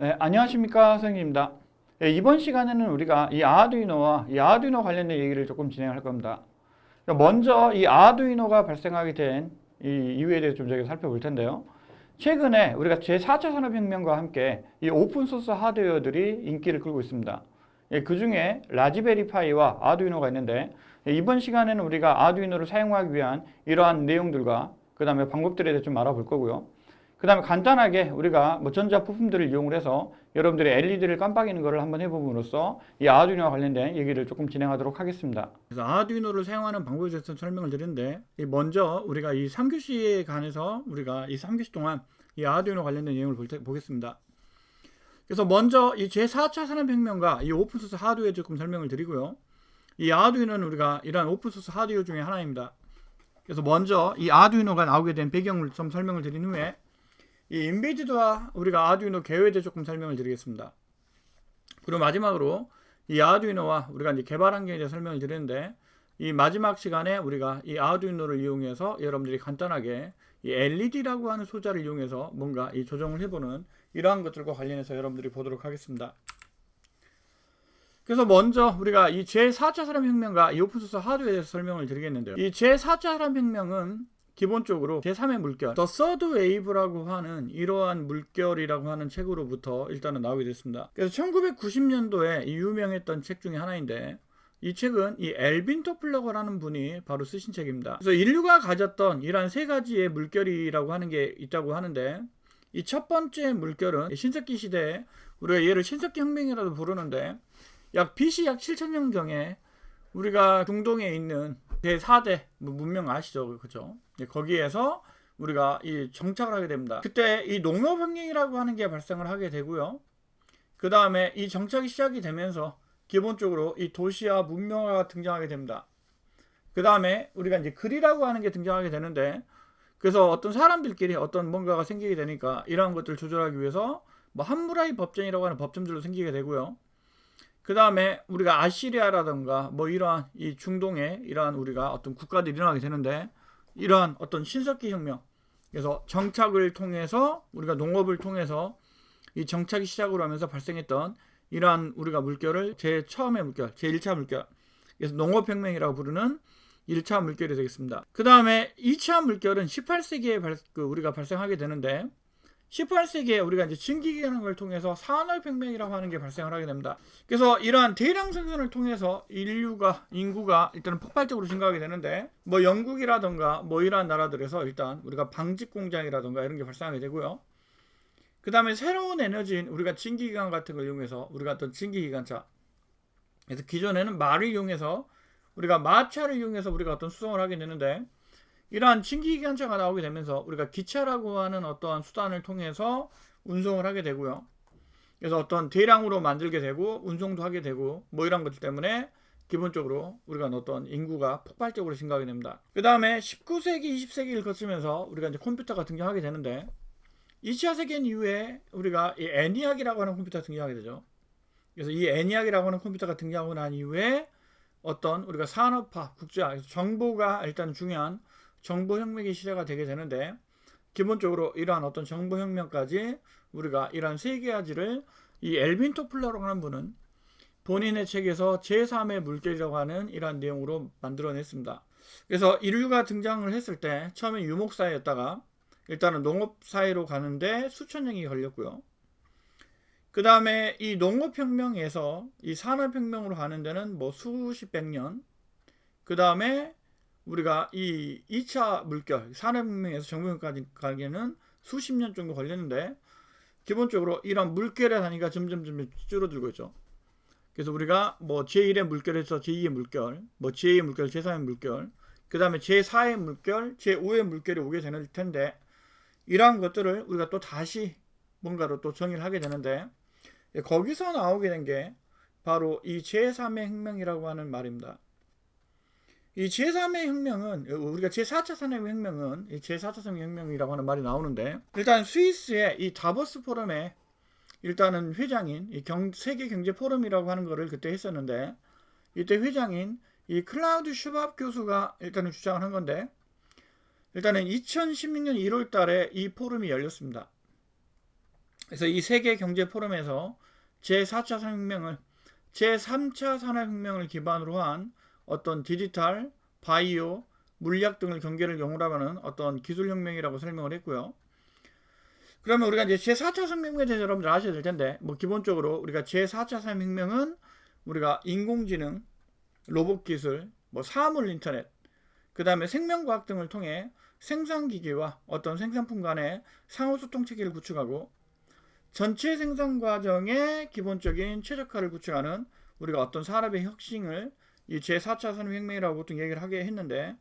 네, 안녕하십니까 선생님입니다. 네, 이번 시간에는 우리가 이 아두이노와 이 아두이노 관련된 얘기를 조금 진행할 겁니다. 먼저 이 아두이노가 발생하게 된 이 이유에 대해서 좀 저희가 살펴볼 텐데요. 최근에 우리가 제4차 산업혁명과 함께 이 오픈소스 하드웨어들이 인기를 끌고 있습니다. 그 중에 라즈베리 파이와 아두이노가 있는데, 이번 시간에는 우리가 아두이노를 사용하기 위한 이러한 내용들과 그 다음에 방법들에 대해서 좀 알아볼 거고요. 그 다음에 간단하게 우리가 뭐 전자 부품들을 이용을 해서 여러분들의 LED를 깜빡이는 것을 한번 해봄으로써 이 아두이노와 관련된 얘기를 조금 진행하도록 하겠습니다. 그래서 아두이노를 사용하는 방법에 대해서 설명을 드리는데, 먼저 우리가 이 3교시에 관해서 우리가 이 3교시 동안 이 아두이노 관련된 내용을 보겠습니다. 그래서 먼저 이 제4차 산업혁명과 이 오픈소스 하드웨어 조금 설명을 드리고요. 이 아두이노는 우리가 이러한 오픈소스 하드웨어 중에 하나입니다. 그래서 먼저 이 아두이노가 나오게 된 배경을 좀 설명을 드린 후에 이 인베디드와 우리가 아두이노 개요에 대해 조금 설명을 드리겠습니다. 그리고 마지막으로 이 아두이노와 우리가 이제 개발 환경에 대해 설명을 드리는데, 이 마지막 시간에 우리가 이 아두이노를 이용해서 여러분들이 간단하게 이 LED라고 하는 소자를 이용해서 뭔가 이 조정을 해보는 이러한 것들과 관련해서 여러분들이 보도록 하겠습니다. 그래서 먼저 우리가 이 제4차 산업혁명과 이 오픈소스 하드웨어에 대해서 설명을 드리겠는데요. 이 제4차 산업혁명은 기본적으로 제3의 물결, The Third Wave라고 하는 이러한 물결이라고 하는 책으로부터 일단은 나오게 됐습니다. 그래서 1990년도에 이 유명했던 책 중에 하나인데, 이 책은 이 엘빈 토플러거라는 분이 바로 쓰신 책입니다. 그래서 인류가 가졌던 이러한 세 가지의 물결이라고 하는 게 있다고 하는데, 이 첫 번째 물결은 신석기 시대에 우리가 얘를 신석기 혁명이라도 부르는데, BC 약 7000년경에 우리가 중동에 있는 제4대 문명 아시죠? 그죠? 거기에서 우리가 이 정착을 하게 됩니다. 그때 이 농업혁명이라고 하는 게 발생을 하게 되고요. 그 다음에 이 정착이 시작이 되면서 기본적으로 이 도시와 문명화가 등장하게 됩니다. 그 다음에 우리가 이제 글이라고 하는 게 등장하게 되는데, 그래서 어떤 사람들끼리 어떤 뭔가가 생기게 되니까 이러한 것들을 조절하기 위해서 뭐 함무라이 법전이라고 하는 법전들도 생기게 되고요. 그 다음에 우리가 아시리아라든가 뭐 이러한 이 중동에 이러한 우리가 어떤 국가들이 일어나게 되는데, 이러한 어떤 신석기 혁명, 그래서 정착을 통해서 우리가 농업을 통해서 이 정착이 시작으로 하면서 발생했던 이러한 우리가 물결을 처음의 물결, 제1차 물결, 그래서 농업혁명이라고 부르는 1차 물결이 되겠습니다. 그 다음에 2차 물결은 18세기에 우리가 발생하게 되는데, 18세기에 우리가 이제 증기기관을 통해서 산업혁명이라고 하는 게 발생을 하게 됩니다. 그래서 이러한 대량 생산을 통해서 인구가 일단은 폭발적으로 증가하게 되는데, 뭐 영국이라던가 뭐 이러한 나라들에서 일단 우리가 방직 공장이라던가 이런 게 발생하게 되고요. 그 다음에 새로운 에너지인 우리가 증기기관 같은 걸 이용해서 우리가 어떤 증기기관차, 그래서 기존에는 말을 이용해서 우리가 마차를 이용해서 우리가 어떤 수송을 하게 되는데, 이러한 증기기관차가 나오게 되면서 우리가 기차라고 하는 어떠한 수단을 통해서 운송을 하게 되고요. 그래서 어떤 대량으로 만들게 되고 운송도 하게 되고 뭐 이런 것들 때문에 기본적으로 우리가 어떤 인구가 폭발적으로 증가하게 됩니다. 그 다음에 19세기, 20세기를 거치면서 우리가 이제 컴퓨터가 등장하게 되는데, 2차 세계인 이후에 우리가 이 애니악이라고 하는 컴퓨터가 등장하게 되죠. 그래서 이 애니악이라고 하는 컴퓨터가 등장하고 난 이후에 어떤 우리가 산업화, 국제화, 정보가 일단 중요한 정보혁명의 시대가 되게 되는데, 기본적으로 이러한 어떤 정보혁명까지 우리가 이러한 세 가지를 이 엘빈 토플러라고 하는 분은 본인의 책에서 제3의 물결이라고 하는 이러한 내용으로 만들어냈습니다. 그래서 인류가 등장을 했을 때 처음에 유목사회였다가 일단은 농업사회로 가는데 수천 년이 걸렸고요. 그 다음에 이 농업혁명에서 이 산업혁명으로 가는 데는 뭐 수십 백 년, 그 다음에 우리가 이 2차 물결, 산업혁명에서 정보혁명까지 가기에는 수십 년 정도 걸렸는데, 기본적으로 이런 물결의 단위가 점점 줄어들고 있죠. 그래서 우리가 뭐 제1의 물결에서 제2의 물결, 뭐 제2의 물결, 제3의 물결, 그 다음에 제4의 물결, 제5의 물결이 오게 되는 텐데, 이러한 것들을 우리가 또 다시 뭔가로 또 정의를 하게 되는데, 거기서 나오게 된 게 바로 이 제3의 혁명이라고 하는 말입니다. 이 제3의 혁명은 우리가 제4차 산업혁명은 이 제4차 산업혁명이라고 하는 말이 나오는데, 일단 스위스의 이 다보스 포럼에 일단은 회장인 이 세계 경제 포럼이라고 하는 거를 그때 했었는데, 이때 회장인 이 클라우드 슈밥 교수가 일단은 주장을 한 건데, 일단은 2016년 1월 달에 이 포럼이 열렸습니다. 그래서 이 세계 경제 포럼에서 제4차 산업혁명을 제3차 산업혁명을 기반으로 한 어떤 디지털, 바이오, 물리학 등을 경계를 영울하는 어떤 기술혁명이라고 설명을 했고요. 그러면 우리가 이제 제4차 산업혁명에 대해서 여러분들 아셔야 될 텐데, 뭐 기본적으로 우리가 제4차 산업혁명은 우리가 인공지능, 로봇 기술, 뭐 사물 인터넷, 그 다음에 생명과학 등을 통해 생산기기와 어떤 생산품 간의 상호소통 체계를 구축하고 전체 생산 과정의 기본적인 최적화를 구축하는 우리가 어떤 산업의 혁신을 이 제4차 산업혁명이라고 보통 얘기를 하게 했는데,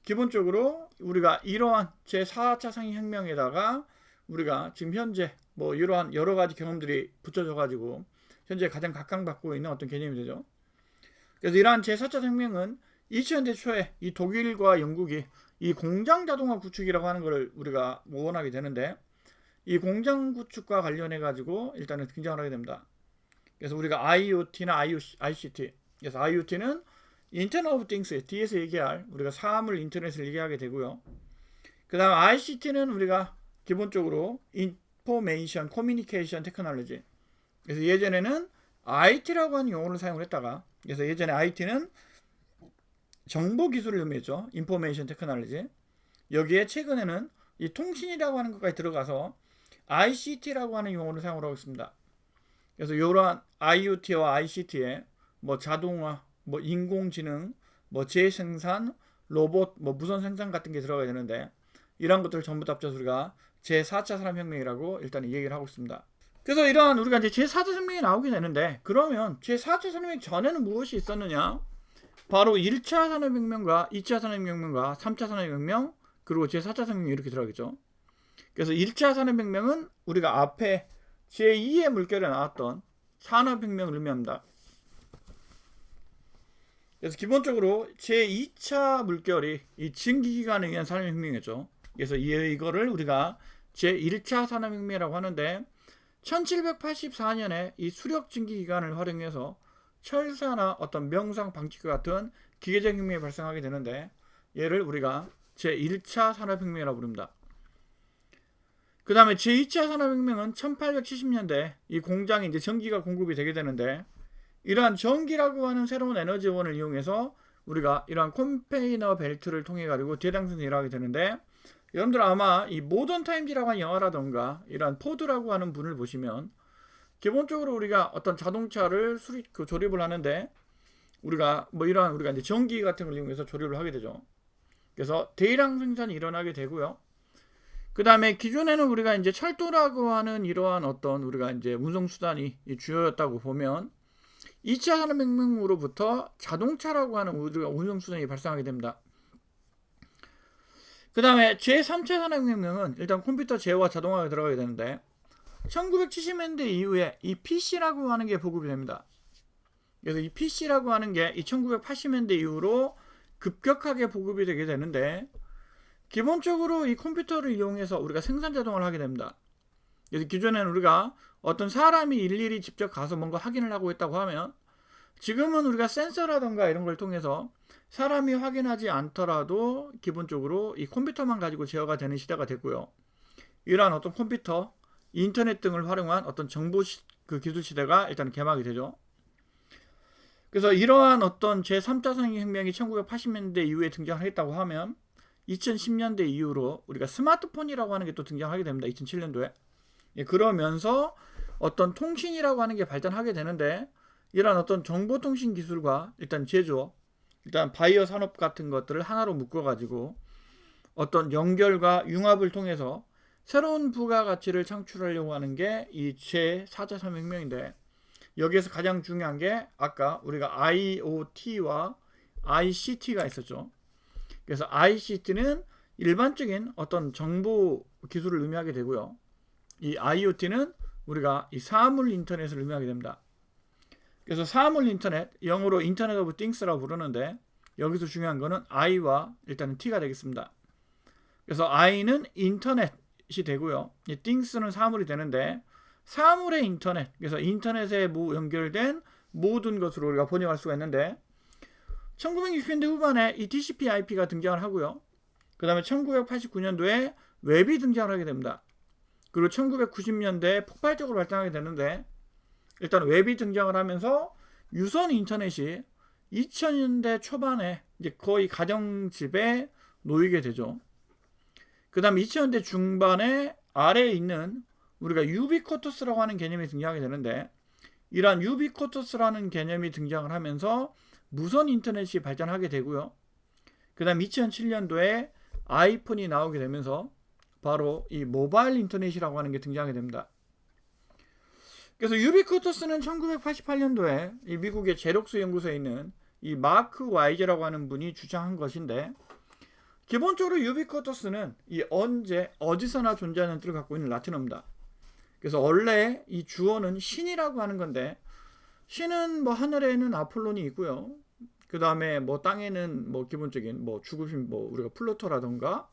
기본적으로 우리가 이러한 제4차 산업혁명에다가 우리가 지금 현재 뭐 이러한 여러 가지 경험들이 붙여져 가지고 현재 가장 각광받고 있는 어떤 개념이 되죠. 그래서 이러한 제4차 산업혁명은 2000년대 초에 이 독일과 영국이 이 공장 자동화 구축이라고 하는 것을 우리가 모원하게 되는데, 이 공장 구축과 관련해 가지고 일단은 등장을 하게 됩니다. 그래서 우리가 IoT나 ICT, 그래서 IoT는 인터넷 오브 띵스, 뒤에서 얘기할 우리가 사물 인터넷을 얘기하게 되고요. 그 다음 ICT는 우리가 기본적으로 인포메이션 커뮤니케이션 테크놀로지, 그래서 예전에는 IT라고 하는 용어를 사용을 했다가, 그래서 예전에 IT는 정보 기술을 의미했죠. 인포메이션 테크놀로지. 여기에 최근에는 이 통신이라고 하는 것까지 들어가서 ICT라고 하는 용어를 사용을 하고 있습니다. 그래서 이러한 IoT와 ICT에 뭐 자동화, 뭐 인공지능, 뭐 재생산, 로봇, 뭐 무선 생산 같은 게 들어가야 되는데, 이런 것들을 전부 다 합쳐서 우리가 제4차 산업혁명이라고 일단 얘기를 하고 있습니다. 그래서 이러한 우리가 이제 제4차 산업혁명이 나오게 되는데, 그러면 제4차 산업혁명 전에는 무엇이 있었느냐? 바로 1차 산업혁명과 2차 산업혁명과 3차 산업혁명, 그리고 제4차 산업혁명 이렇게 들어가겠죠. 그래서 1차 산업혁명은 우리가 앞에 제2의 물결에 나왔던 산업혁명을 의미합니다. 그래서 기본적으로 제2차 물결이 이 증기기관에 의한 산업혁명이었죠. 그래서 이거를 우리가 제1차 산업혁명이라고 하는데, 1784년에 이 수력 증기기관을 활용해서 철사나 어떤 명상 방직과 같은 기계적 혁명이 발생하게 되는데, 얘를 우리가 제1차 산업혁명이라고 부릅니다. 그 다음에 제2차 산업혁명은 1870년대 이 공장에 이제 전기가 공급이 되게 되는데, 이러한 전기라고 하는 새로운 에너지원을 이용해서 우리가 이러한 컨베이너 벨트를 통해 가지고 대량생산을 일하게 되는데, 여러분들 아마 이 모던 타임즈라고 하는 영화라던가 이러한 포드라고 하는 분을 보시면, 기본적으로 우리가 어떤 자동차를 조립을 하는데, 우리가 뭐 이러한 우리가 이제 전기 같은 걸 이용해서 조립을 하게 되죠. 그래서 대량 생산이 일어나게 되고요. 그 다음에 기존에는 우리가 이제 철도라고 하는 이러한 어떤 우리가 이제 운송수단이 주요였다고 보면, 2차 산업혁명으로부터 자동차라고 하는 우리가 운송수단이 발생하게 됩니다. 그 다음에 제3차 산업혁명은 일단 컴퓨터 제어와 자동화가 들어가게 되는데, 1970년대 이후에 이 PC라고 하는 게 보급이 됩니다. 그래서 이 PC라고 하는 게 이 1980년대 이후로 급격하게 보급이 되게 되는데, 기본적으로 이 컴퓨터를 이용해서 우리가 생산 자동화를 하게 됩니다. 그래서 기존에는 우리가 어떤 사람이 일일이 직접 가서 뭔가 확인을 하고 있다고 하면, 지금은 우리가 센서라던가 이런 걸 통해서 사람이 확인하지 않더라도 기본적으로 이 컴퓨터만 가지고 제어가 되는 시대가 됐고요. 이러한 어떤 컴퓨터, 인터넷 등을 활용한 어떤 정보 그 기술 시대가 일단 개막이 되죠. 그래서 이러한 어떤 제3차 산업혁명이 1980년대 이후에 등장했다고 하면, 2010년대 이후로 우리가 스마트폰이라고 하는 게 또 등장하게 됩니다. 2007년도에. 그러면서 어떤 통신이라고 하는 게 발전하게 되는데, 이런 어떤 정보통신 기술과 일단 제조업, 일단 바이오 산업 같은 것들을 하나로 묶어가지고 어떤 연결과 융합을 통해서 새로운 부가가치를 창출하려고 하는 게 이 제4차 산업혁명인데, 여기에서 가장 중요한 게 아까 우리가 IoT와 ICT가 있었죠. 그래서 ICT는 일반적인 어떤 정보 기술을 의미하게 되고요. 이 IoT는 우리가 이 사물 인터넷을 의미하게 됩니다. 그래서 사물 인터넷, 영어로 인터넷 오브 띵스라고 부르는데, 여기서 중요한 거는 I와 일단은 T가 되겠습니다. 그래서 I는 인터넷이 되고요. 이 띵스는 사물이 되는데, 사물의 인터넷, 그래서 인터넷에 연결된 모든 것으로 우리가 번역할 수가 있는데, 1960년대 후반에 이 TCP/IP가 등장을 하고요. 그 다음에 1989년도에 웹이 등장을 하게 됩니다. 그리고 1990년대에 폭발적으로 발전하게 되는데, 일단 웹이 등장을 하면서 유선 인터넷이 2000년대 초반에 이제 거의 가정집에 놓이게 되죠. 그 다음 2000년대 중반에 아래에 있는 우리가 유비쿼터스라고 하는 개념이 등장하게 되는데, 이러한 유비쿼터스라는 개념이 등장을 하면서 무선 인터넷이 발전하게 되고요. 그 다음 2007년도에 아이폰이 나오게 되면서 바로 이 모바일 인터넷이라고 하는 게 등장하게 됩니다. 그래서 유비쿼터스는 1988년도에 이 미국의 제록스 연구소에 있는 이 마크 와이즈라고 하는 분이 주장한 것인데, 기본적으로 유비쿼터스는 이 언제 어디서나 존재하는 뜻을 갖고 있는 라틴어입니다. 그래서 원래 이 주어는 신이라고 하는 건데, 신은 뭐 하늘에는 아폴론이 있고요. 그 다음에 뭐 땅에는 뭐 기본적인 뭐 죽으신 뭐 우리가 플루토라던가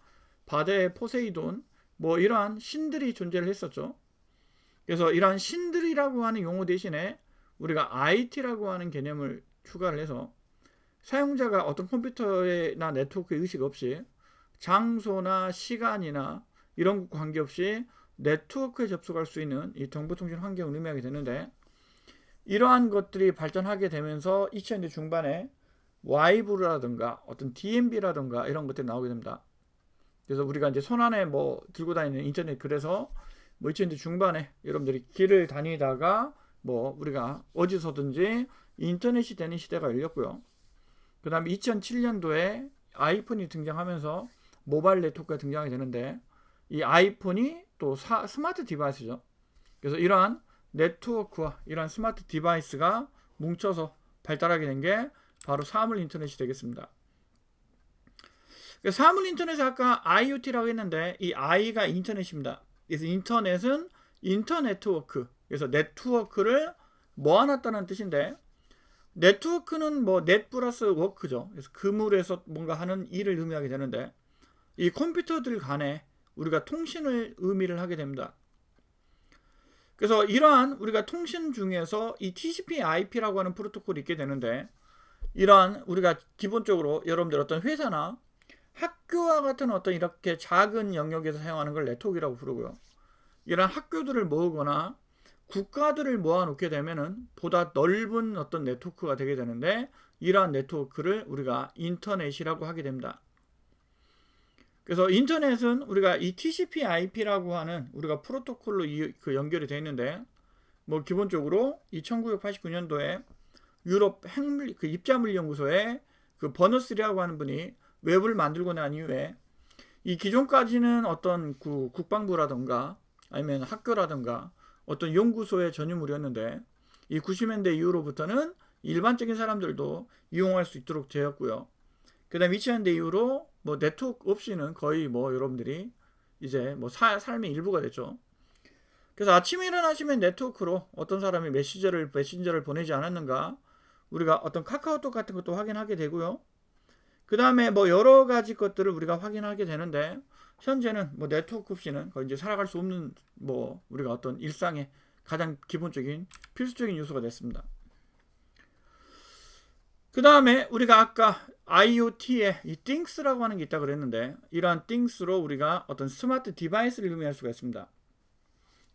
바다의 포세이돈 뭐 이러한 신들이 존재를 했었죠. 그래서 이러한 신들이라고 하는 용어 대신에 우리가 IT라고 하는 개념을 추가를 해서 사용자가 어떤 컴퓨터나 네트워크에 의식 없이 장소나 시간이나 이런 것 관계없이 네트워크에 접속할 수 있는 이 정보통신 환경을 의미하게 되는데, 이러한 것들이 발전하게 되면서 2000년대 중반에 와이브라든가 어떤 DMB라든가 이런 것들이 나오게 됩니다. 그래서 우리가 이제 손안에 뭐 들고 다니는 인터넷, 그래서 뭐 2000년대 중반에 여러분들이 길을 다니다가 뭐 우리가 어디서든지 인터넷이 되는 시대가 열렸고요. 그 다음에 2007년도에 아이폰이 등장하면서 모바일 네트워크가 등장하게 되는데, 이 아이폰이 또 스마트 디바이스죠. 그래서 이러한 네트워크와 이러한 스마트 디바이스가 뭉쳐서 발달하게 된 게 바로 사물 인터넷이 되겠습니다. 사물 인터넷은 아까 IoT라고 했는데, 이 I가 인터넷입니다. 그래서 인터넷은 인터네트워크, 그래서 네트워크를 모아놨다는 뜻인데, 네트워크는 뭐 넷 플러스 워크죠. 그래서 그물에서 뭔가 하는 일을 의미하게 되는데, 이 컴퓨터들 간에 우리가 통신을 의미를 하게 됩니다. 그래서 이러한 우리가 통신 중에서 이 TCP/IP라고 하는 프로토콜이 있게 되는데, 이러한 우리가 기본적으로 여러분들 어떤 회사나 학교와 같은 어떤 이렇게 작은 영역에서 사용하는 걸 네트워크라고 부르고요. 이러한 학교들을 모으거나 국가들을 모아놓게 되면은 보다 넓은 어떤 네트워크가 되게 되는데, 이러한 네트워크를 우리가 인터넷이라고 하게 됩니다. 그래서 인터넷은 우리가 이 TCP/IP라고 하는 우리가 프로토콜로 그 연결이 되어 있는데, 뭐 기본적으로 이 1989년도에 유럽 그 입자물연구소에 그 버너스리라고 하는 분이 웹을 만들고 난 이후에, 이 기존까지는 어떤 그 국방부라든가 아니면 학교라든가 어떤 연구소의 전유물이었는데, 이 90년대 이후로부터는 일반적인 사람들도 이용할 수 있도록 되었고요. 그 다음 2000년대 이후로 뭐 네트워크 없이는 거의 뭐 여러분들이 이제 뭐 삶의 일부가 됐죠. 그래서 아침에 일어나시면 네트워크로 어떤 사람이 메신저를 보내지 않았는가, 우리가 어떤 카카오톡 같은 것도 확인하게 되고요. 그 다음에 뭐 여러 가지 것들을 우리가 확인하게 되는데, 현재는 뭐 네트워크 없이는 거의 이제 살아갈 수 없는 뭐 우리가 어떤 일상의 가장 기본적인 필수적인 요소가 됐습니다. 그 다음에 우리가 아까 IoT에 이 things라고 하는 게 있다고 그랬는데, 이러한 things로 우리가 어떤 스마트 디바이스를 의미할 수가 있습니다.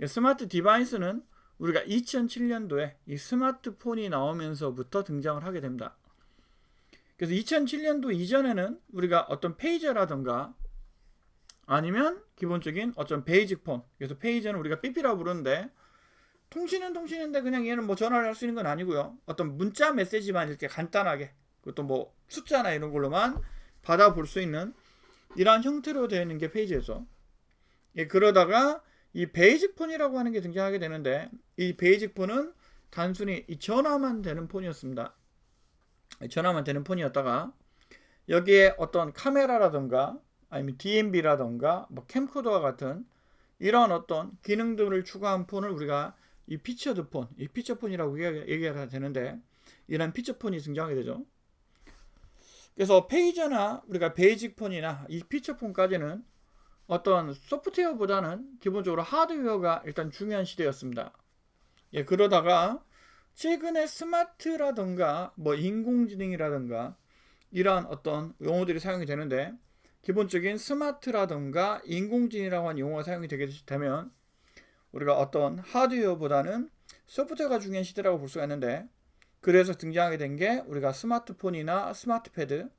스마트 디바이스는 우리가 2007년도에 이 스마트폰이 나오면서부터 등장을 하게 됩니다. 그래서 2007년도 이전에는 우리가 어떤 페이저라던가 아니면 기본적인 어떤 베이직폰, 그래서 페이저는 우리가 삐삐라고 부르는데, 통신은 통신인데 그냥 얘는 뭐 전화를 할 수 있는 건 아니고요. 어떤 문자 메시지만 이렇게 간단하게, 그것도 뭐 숫자나 이런 걸로만 받아볼 수 있는 이러한 형태로 되어 있는 게 페이지에서, 그러다가 이 베이직폰이라고 하는 게 등장하게 되는데, 이 베이직폰은 단순히 이 전화만 되는 폰이었습니다. 전화만 되는 폰이었다가 여기에 어떤 카메라라던가 아니면 DMB라던가 뭐 캠코더와 같은 이런 어떤 기능들을 추가한 폰을 우리가 이 피처드 폰, 이 피처폰이라고 얘기해야 되는데, 이런 피처폰이 등장하게 되죠. 그래서 페이저나 우리가 베이직폰이나 이 피처폰까지는 어떤 소프트웨어보다는 기본적으로 하드웨어가 일단 중요한 시대였습니다. 그러다가 최근에 스마트라든가 뭐 인공지능이라든가 이러한 어떤 용어들이 사용이 되는데, 기본적인 스마트라든가 인공지능이라고 하는 용어가 사용이 되게 되면 우리가 어떤 하드웨어보다는 소프트웨어가 중요한 시대라고 볼 수가 있는데, 그래서 등장하게 된 게 우리가 스마트폰이나 스마트패드,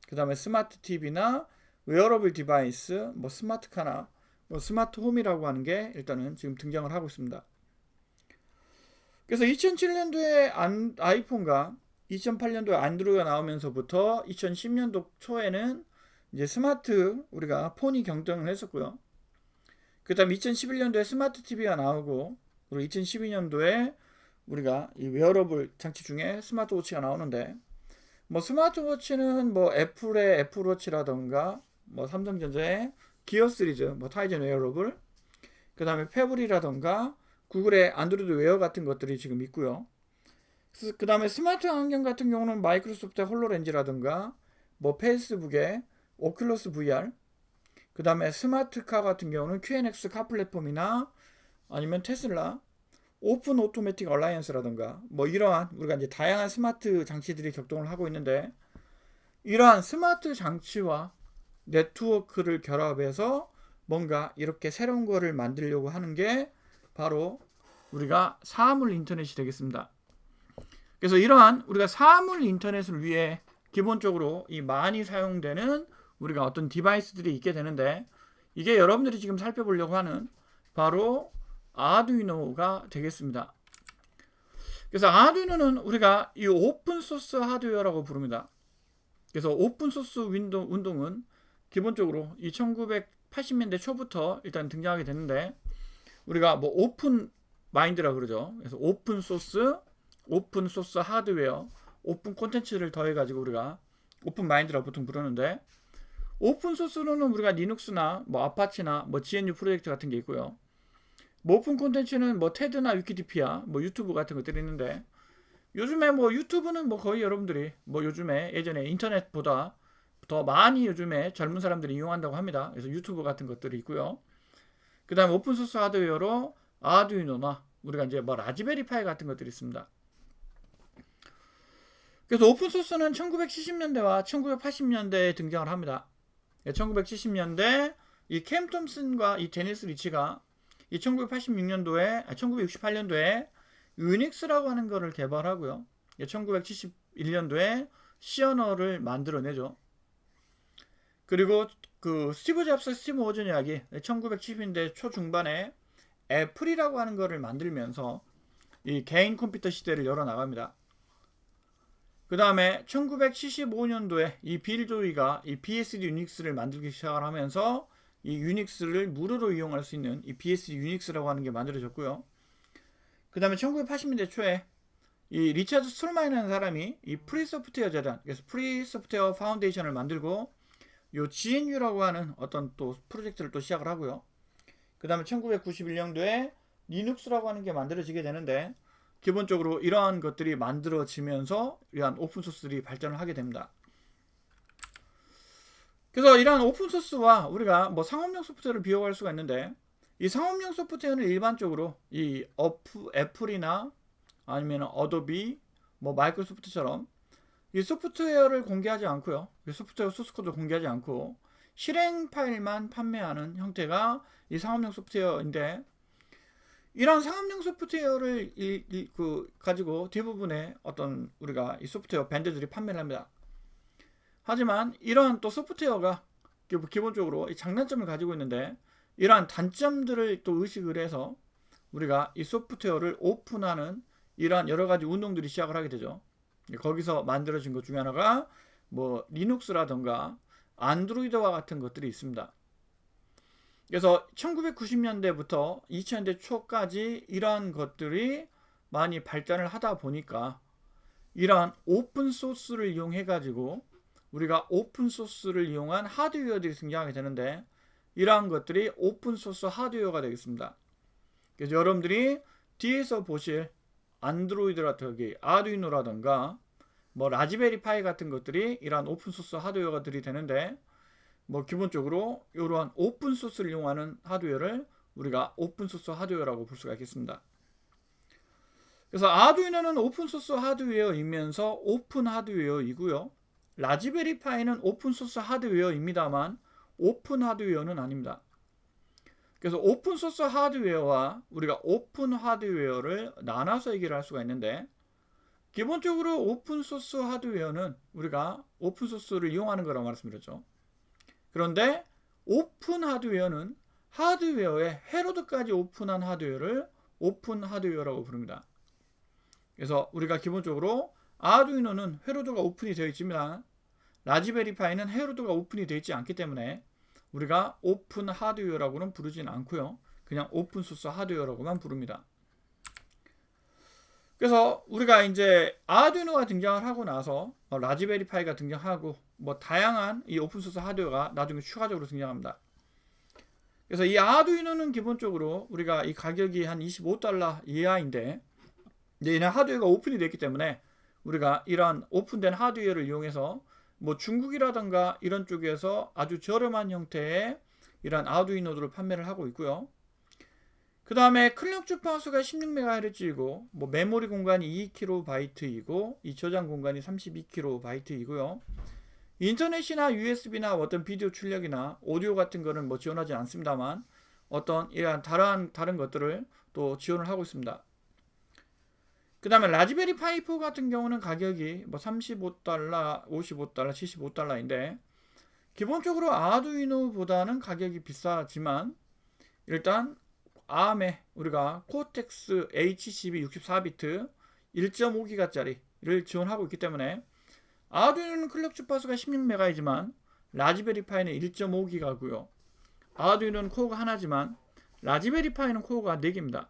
그 다음에 스마트 TV나 웨어러블 디바이스, 뭐 스마트카나 뭐 스마트홈이라고 하는 게 일단은 지금 등장을 하고 있습니다. 그래서 2007년도에 아이폰과 2008년도에 안드로이드가 나오면서부터 2010년도 초에는 이제 스마트 우리가 폰이 경쟁을 했었고요. 그 다음 2011년도에 스마트 TV가 나오고, 그리고 2012년도에 우리가 이 웨어러블 장치 중에 스마트워치가 나오는데, 뭐 스마트워치는 뭐 애플의 애플워치라던가, 뭐 삼성전자의 기어 시리즈, 뭐 타이즌 웨어러블, 그 다음에 페블이라던가 구글의 안드로이드 웨어 같은 것들이 지금 있고요. 그 다음에 스마트 환경 같은 경우는 마이크로소프트의 홀로렌즈라든가, 뭐 페이스북의 오큘러스 VR, 그 다음에 스마트카 같은 경우는 QNX 카 플랫폼이나 아니면 테슬라 오픈 오토매틱 얼라이언스라든가, 뭐 이러한 우리가 이제 다양한 스마트 장치들이 격동을 하고 있는데, 이러한 스마트 장치와 네트워크를 결합해서 뭔가 이렇게 새로운 거를 만들려고 하는 게 바로 우리가 사물 인터넷이 되겠습니다. 그래서 이러한 우리가 사물 인터넷을 위해 기본적으로 이 많이 사용되는 우리가 어떤 디바이스들이 있게 되는데, 이게 여러분들이 지금 살펴보려고 하는 바로 아두이노가 되겠습니다. 그래서 아두이노는 우리가 이 오픈소스 하드웨어라고 부릅니다. 그래서 오픈소스 운동은 기본적으로 이 1980년대 초부터 일단 등장하게 되는데, 우리가 뭐 오픈 마인드라 그러죠. 그래서 오픈소스 하드웨어, 오픈 콘텐츠를 더해가지고 우리가 오픈 마인드라고 보통 부르는데, 오픈소스로는 우리가 리눅스나 뭐 아파치나 뭐 GNU 프로젝트 같은 게 있고요. 뭐 오픈 콘텐츠는 뭐 테드나 위키디피아, 뭐 유튜브 같은 것들이 있는데, 요즘에 뭐 유튜브는 뭐 거의 여러분들이 뭐 요즘에 예전에 인터넷보다 더 많이 요즘에 젊은 사람들이 이용한다고 합니다. 그래서 유튜브 같은 것들이 있고요. 그 다음에 오픈소스 하드웨어로 아두이노나 우리가 이제 뭐 라즈베리 파이 같은 것들이 있습니다. 그래서 오픈소스는 1970년대와 1980년대에 등장을 합니다. 1970년대 이 캠 톰슨과 이 데니스 리치가 이 1968년도에 유닉스라고 하는 거를 개발하고요. 1971년도에 시어너를 만들어내죠. 그리고 그 스티브 오즈니악이 1970년대 초중반에 애플이라고 하는 거를 만들면서 이 개인 컴퓨터 시대를 열어나갑니다. 그 다음에 1975년도에 이 빌 조이가 이 BSD 유닉스를 만들기 시작을 하면서 이 유닉스를 무료로 이용할 수 있는 이 BSD 유닉스라고 하는 게 만들어졌고요. 그 다음에 1980년대 초에 이 리차드 스톨만이라는 사람이 이 프리소프트웨어 재단, 그래서 프리소프트웨어 파운데이션을 만들고 요 GNU라고 하는 어떤 또 프로젝트를 또 시작을 하고요. 그 다음에 1991년도에 리눅스라고 하는 게 만들어지게 되는데, 기본적으로 이러한 것들이 만들어지면서 이러한 오픈소스들이 발전을 하게 됩니다. 그래서 이러한 오픈소스와 우리가 뭐 상업용 소프트웨어를 비교할 수가 있는데, 이 상업용 소프트웨어는 일반적으로 이 애플이나 아니면 어도비, 뭐 마이크로소프트처럼 이 소프트웨어를 공개하지 않고요. 이 소프트웨어 소스코드를 공개하지 않고 실행 파일만 판매하는 형태가 이 상업용 소프트웨어인데, 이런 상업용 소프트웨어를 가지고 대부분의 어떤 우리가 이 소프트웨어 밴드들이 판매를 합니다. 하지만 이러한 또 소프트웨어가 기본적으로 이 장단점을 가지고 있는데, 이러한 단점들을 또 의식을 해서 우리가 이 소프트웨어를 오픈하는 이러한 여러 가지 운동들이 시작을 하게 되죠. 거기서 만들어진 것 중에 하나가 뭐 리눅스라던가 안드로이드와 같은 것들이 있습니다. 그래서 1990년대부터 2000년대 초까지 이러한 것들이 많이 발전을 하다 보니까 이러한 오픈소스를 이용해 가지고 우리가 오픈소스를 이용한 하드웨어들이 등장하게 되는데, 이러한 것들이 오픈소스 하드웨어가 되겠습니다. 그래서 여러분들이 뒤에서 보실 안드로이드라든가 아두이노라든가 뭐 라즈베리 파이 같은 것들이 이러한 오픈소스 하드웨어가들이 되는데, 뭐 기본적으로 이러한 오픈소스를 이용하는 하드웨어를 우리가 오픈소스 하드웨어라고 볼 수가 있겠습니다. 그래서 아두이노는 오픈소스 하드웨어이면서 오픈 하드웨어이고요. 라즈베리 파이는 오픈소스 하드웨어입니다만 오픈 하드웨어는 아닙니다. 그래서 오픈소스 하드웨어와 우리가 오픈 하드웨어를 나눠서 얘기를 할 수가 있는데, 기본적으로 오픈소스 하드웨어는 우리가 오픈소스를 이용하는 거라고 말씀드렸죠. 그런데 오픈 하드웨어는 하드웨어에 해로드까지 오픈한 하드웨어를 오픈 하드웨어라고 부릅니다. 그래서 우리가 기본적으로 아두이노는 해로드가 오픈이 되어 있지만 라즈베리 파이는 해로드가 오픈이 되어 있지 않기 때문에 우리가 오픈 하드웨어라고는 부르진 않고요. 그냥 오픈소스 하드웨어라고만 부릅니다. 그래서 우리가 이제 아두이노가 등장을 하고 나서 라즈베리 파이가 등장하고 다양한 이 오픈소스 하드웨어가 나중에 추가적으로 등장합니다. 그래서 이 아두이노는 기본적으로 우리가 이 가격이 한 $25 이하인데, 얘는 하드웨어가 오픈이 됐기 때문에 우리가 이러한 오픈된 하드웨어를 이용해서 중국이라든가 이런 쪽에서 아주 저렴한 형태의 이런 아두이노들을 판매를 하고 있고요. 그 다음에 클럭 주파수가 16MHz이고 메모리 공간이 2KB 이고 이 저장 공간이 32KB 이고요. 인터넷이나 USB나 어떤 비디오 출력이나 오디오 같은 거는 지원하지 않습니다만 어떤 이러한 다른 것들을 또 지원을 하고 있습니다. 그 다음에 라즈베리 파이 4 같은 경우는 가격이 $35, $55, $75인데 기본적으로 아두이노보다는 가격이 비싸지만 일단 ARM에 우리가 코텍스 HCB 64비트 1.5기가짜리를 지원하고 있기 때문에 아두이노는 클럭 주파수가 16MHz지만 라즈베리 파이는 1.5기가고요. 아두이노는 코어가 하나지만 라즈베리 파이는 코어가 4개입니다.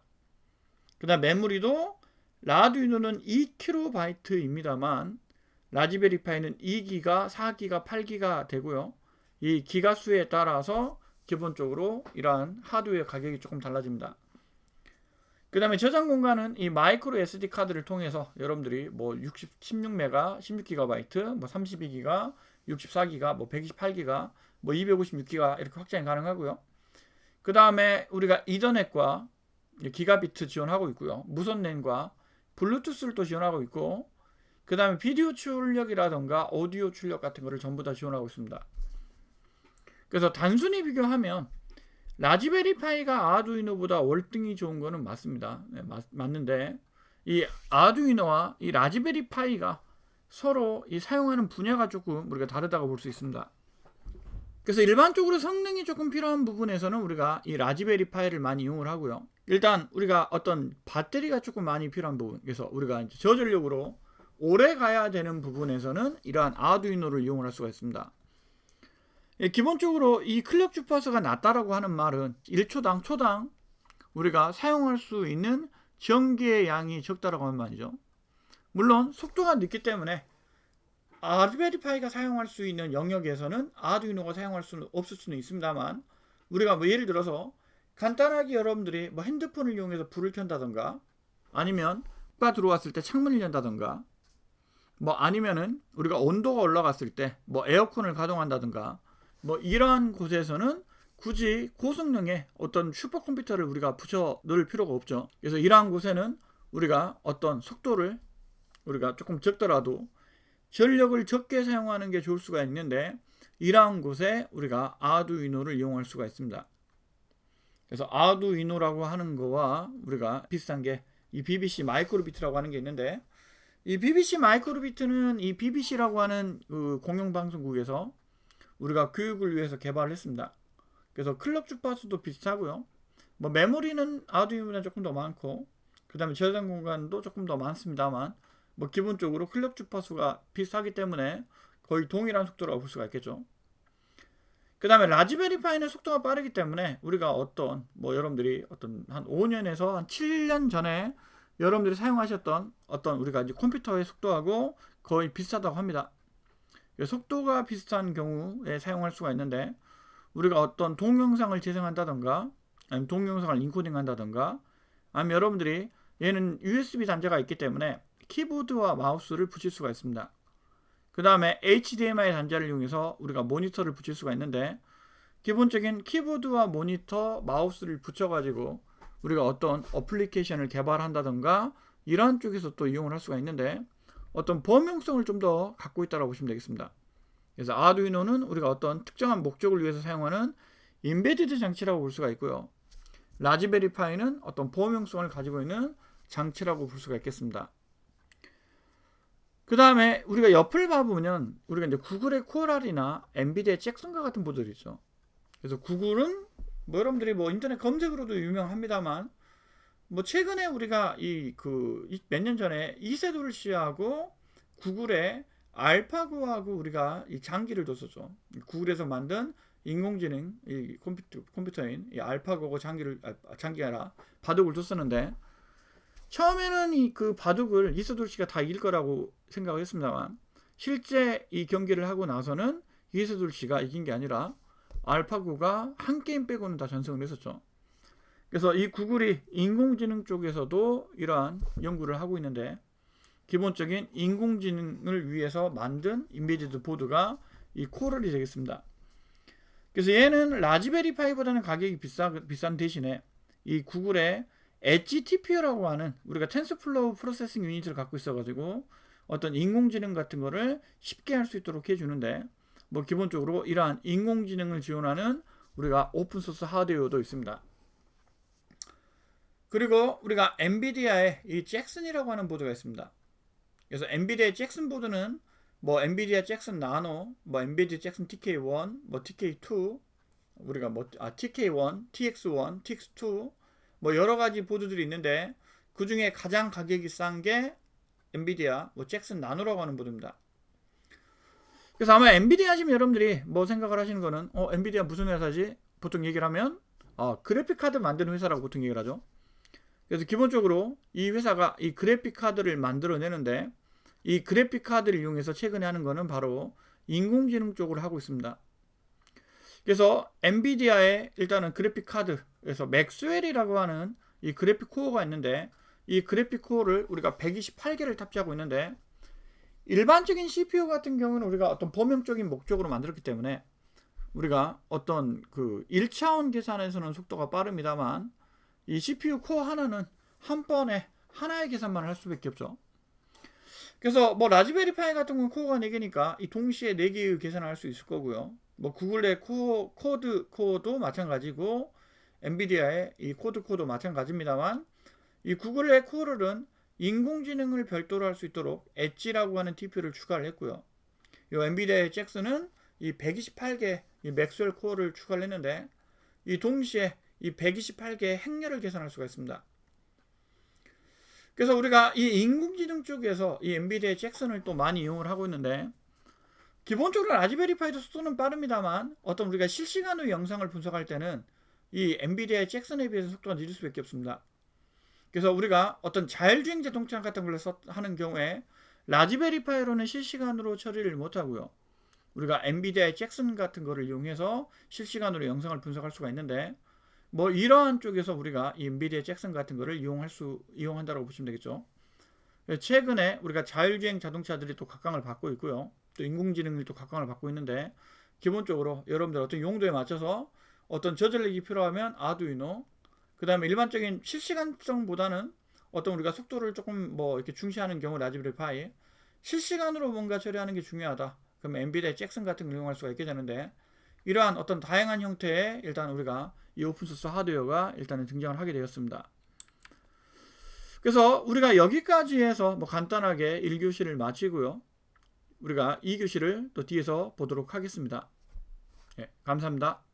그 다음 메모리도 라두이노는 2KB 입니다만 라즈베리 파이는 2기가, 4기가, 8기가 되고요. 이 기가 수에 따라서 기본적으로 이러한 하드웨어 가격이 조금 달라집니다. 그 다음에 저장 공간은 이 마이크로 SD 카드를 통해서 여러분들이 16메가, 16GB, 32기가, 64기가, 128기가, 256기가 이렇게 확장이 가능하고요. 그 다음에 우리가 이더넷과 기가비트 지원하고 있고요. 무선 랜과 블루투스를 또 지원하고 있고, 그 다음에 비디오 출력이라던가 오디오 출력 같은 거를 전부 다 지원하고 있습니다. 그래서 단순히 비교하면 라즈베리 파이가 아두이노보다 월등히 좋은 거는 맞습니다. 네, 맞는데 이 아두이노와 이 라즈베리 파이가 서로 이 사용하는 분야가 조금 우리가 다르다고 볼 수 있습니다. 그래서 일반적으로 성능이 조금 필요한 부분에서는 우리가 이 라즈베리 파이를 많이 이용을 하고요. 일단 우리가 어떤 배터리가 조금 많이 필요한 부분, 그래서 우리가 이제 저전력으로 오래 가야 되는 부분에서는 이러한 아두이노를 이용을 할 수가 있습니다. 기본적으로 이 클럭 주파수가 낮다라고 하는 말은 1초당 초당 우리가 사용할 수 있는 전기의 양이 적다라고 하는 말이죠. 물론 속도가 늦기 때문에 라즈베리 파이가 사용할 수 있는 영역에서는 아두이노가 사용할 수는 없을 수는 있습니다만, 우리가 예를 들어서 간단하게 여러분들이 핸드폰을 이용해서 불을 켠다던가, 아니면 가 들어왔을 때 창문을 연다던가, 아니면은 우리가 온도가 올라갔을 때 에어컨을 가동한다던가, 이러한 곳에서는 굳이 고성능의 어떤 슈퍼컴퓨터를 우리가 붙여 넣을 필요가 없죠. 그래서 이러한 곳에는 우리가 어떤 속도를 우리가 조금 적더라도 전력을 적게 사용하는 게 좋을 수가 있는데, 이러한 곳에 우리가 아두이노를 이용할 수가 있습니다. 그래서 아두이노라고 하는 거와 우리가 비슷한 게 이 BBC 마이크로비트라고 하는 게 있는데, 이 BBC 마이크로비트는 이 BBC라고 하는 그 공영방송국에서 우리가 교육을 위해서 개발을 했습니다. 그래서 클럭 주파수도 비슷하고요. 메모리는 아두이노보다 조금 더 많고, 그 다음에 저장 공간도 조금 더 많습니다만, 기본적으로 클럭 주파수가 비슷하기 때문에 거의 동일한 속도라고 볼 수가 있겠죠. 그 다음에 라즈베리 파이는 속도가 빠르기 때문에 우리가 여러분들이 한 5년에서 한 7년 전에 여러분들이 사용하셨던 우리가 이제 컴퓨터의 속도하고 거의 비슷하다고 합니다. 속도가 비슷한 경우에 사용할 수가 있는데, 우리가 어떤 동영상을 재생한다던가, 아니면 동영상을 인코딩 한다던가, 아니면 여러분들이 얘는 USB 단자가 있기 때문에 키보드와 마우스를 붙일 수가 있습니다. 그 다음에 HDMI 단자를 이용해서 우리가 모니터를 붙일 수가 있는데, 기본적인 키보드와 모니터, 마우스를 붙여가지고 우리가 어떤 어플리케이션을 개발한다던가 이런 쪽에서 또 이용을 할 수가 있는데, 어떤 범용성을 좀 더 갖고 있다고 보시면 되겠습니다. 그래서 아두이노는 우리가 어떤 특정한 목적을 위해서 사용하는 임베디드 장치라고 볼 수가 있고요. 라즈베리 파이는 어떤 범용성을 가지고 있는 장치라고 볼 수가 있겠습니다. 그 다음에 우리가 옆을 봐보면 우리가 이제 구글의 코랄이나 엔비디아의 잭슨과 같은 보드들이 있죠. 그래서 구글은 뭐 여러분들이 뭐 인터넷 검색으로도 유명합니다만 뭐 최근에 우리가 몇 년 전에 이세돌 씨하고 구글의 알파고하고 우리가 이 장기를 뒀었죠. 구글에서 만든 인공지능 이 컴퓨터인 이 알파고하고 장기가 아니라 바둑을 뒀었는데 처음에는 이 바둑을 이세돌 씨가 다 이길 거라고 생각을 했습니다만 실제 이 경기를 하고 나서는 이세돌 씨가 이긴 게 아니라 알파고가 한 게임 빼고는 다 전승을 했었죠. 그래서 이 구글이 인공지능 쪽에서도 이러한 연구를 하고 있는데 기본적인 인공지능을 위해서 만든 인베디드 보드가 이 코럴이 되겠습니다. 그래서 얘는 라즈베리 파이보다는 가격이 비싼 대신에 이 구글의 엣지 TPU라고 하는 우리가 텐서플로우 프로세싱 유닛을 갖고 있어가지고 어떤 인공지능 같은 거를 쉽게 할 수 있도록 해주는데 뭐 기본적으로 이러한 인공지능을 지원하는 우리가 오픈소스 하드웨어도 있습니다. 그리고 우리가 엔비디아의 이 잭슨이라고 하는 보드가 있습니다. 그래서 엔비디아의 잭슨 보드는 뭐 엔비디아 잭슨 나노, 뭐 엔비디아 잭슨 TK1, 뭐 TK2, 우리가 TK1, TX1, TX2 뭐 여러 가지 보드들이 있는데 그 중에 가장 가격이 싼 게 엔비디아 뭐 잭슨 나노라고 하는 보드입니다. 그래서 아마 엔비디아 하시면 여러분들이 뭐 생각을 하시는 거는 엔비디아 무슨 회사지? 보통 얘기를 하면 그래픽 카드 만드는 회사라고 보통 얘기를 하죠. 그래서 기본적으로 이 회사가 이 그래픽 카드를 만들어내는데 이 그래픽 카드를 이용해서 최근에 하는 거는 바로 인공지능 쪽으로 하고 있습니다. 그래서 엔비디아의 일단은 그래픽 카드에서 맥스웰이라고 하는 이 그래픽 코어가 있는데 이 그래픽 코어를 우리가 128개를 탑재하고 있는데 일반적인 CPU 같은 경우는 우리가 어떤 범용적인 목적으로 만들었기 때문에 우리가 어떤 1차원 계산에서는 속도가 빠릅니다만 이 CPU 코어 하나는 한 번에 하나의 계산만 할 수밖에 없죠. 그래서 뭐 라즈베리 파이 같은 경우는 코어가 4개니까 이 동시에 4개의 계산을 할 수 있을 거고요. 뭐 구글의 코어도 마찬가지고 엔비디아의 이 코어도 마찬가지입니다만 이 구글의 코어는 인공지능을 별도로 할 수 있도록 엣지라고 하는 TPU를 추가를 했고요. 이 엔비디아의 잭슨은 이 128개 이 맥스웰 코어를 추가를 했는데 이 동시에 이 128개의 행렬을 계산할 수가 있습니다. 그래서 우리가 이 인공지능 쪽에서 이 엔비디아의 잭슨을 또 많이 이용을 하고 있는데 기본적으로 라즈베리 파이도 속도는 빠릅니다만 어떤 우리가 실시간으로 영상을 분석할 때는 이 엔비디아의 잭슨에 비해서 속도가 느릴 수밖에 없습니다. 그래서 우리가 어떤 자율주행 자동차 같은 걸 하는 경우에 라즈베리 파이로는 실시간으로 처리를 못하고요. 우리가 엔비디아의 잭슨 같은 거를 이용해서 실시간으로 영상을 분석할 수가 있는데 뭐 이러한 쪽에서 우리가 이 엔비디아 잭슨 같은 거를 이용한다고 보시면 되겠죠. 최근에 우리가 자율주행 자동차들이 또 각광을 받고 있고요. 또 인공지능이 또 각광을 받고 있는데 기본적으로 여러분들 어떤 용도에 맞춰서 어떤 저전력이 필요하면 아두이노, 그 다음에 일반적인 실시간성보다는 어떤 우리가 속도를 조금 뭐 이렇게 중시하는 경우 라즈베리 파이, 실시간으로 뭔가 처리하는 게 중요하다. 그럼 엔비디아 잭슨 같은 걸 이용할 수가 있게 되는데 이러한 어떤 다양한 형태의 일단 우리가 이 오픈소스 하드웨어가 일단은 등장을 하게 되었습니다. 그래서 우리가 여기까지 해서 뭐 간단하게 1교시를 마치고요. 우리가 2교시를 또 뒤에서 보도록 하겠습니다. 네, 감사합니다.